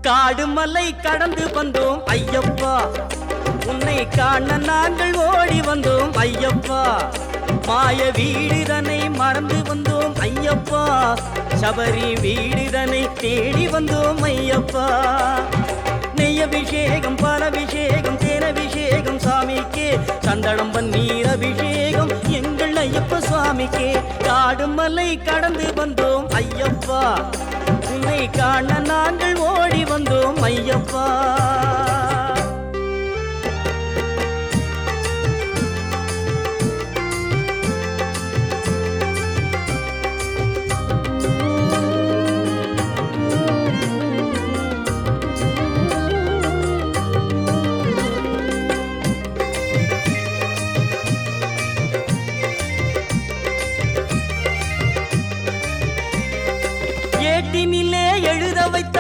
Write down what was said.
காடு மலை கடந்து வந்தோம் ஐயப்பா, உன்னை காண நாங்கள் ஓடி வந்தோம் ஐயப்பா. மாய வீடுதனை மறந்து வந்தோம் ஐயப்பா, சபரி வீடுதனை தேடி வந்தோம் ஐயப்பா. நெய்யபிஷேகம் பாலபிஷேகம் தேனபிஷேகம் சாமிக்கே, சந்தனம் பன்னீர் அபிஷேகம் எங்கள் ஐயப்ப சுவாமிக்கே. காடு மலை கடந்து வந்தோம் ஐயப்பா, உன்னை காண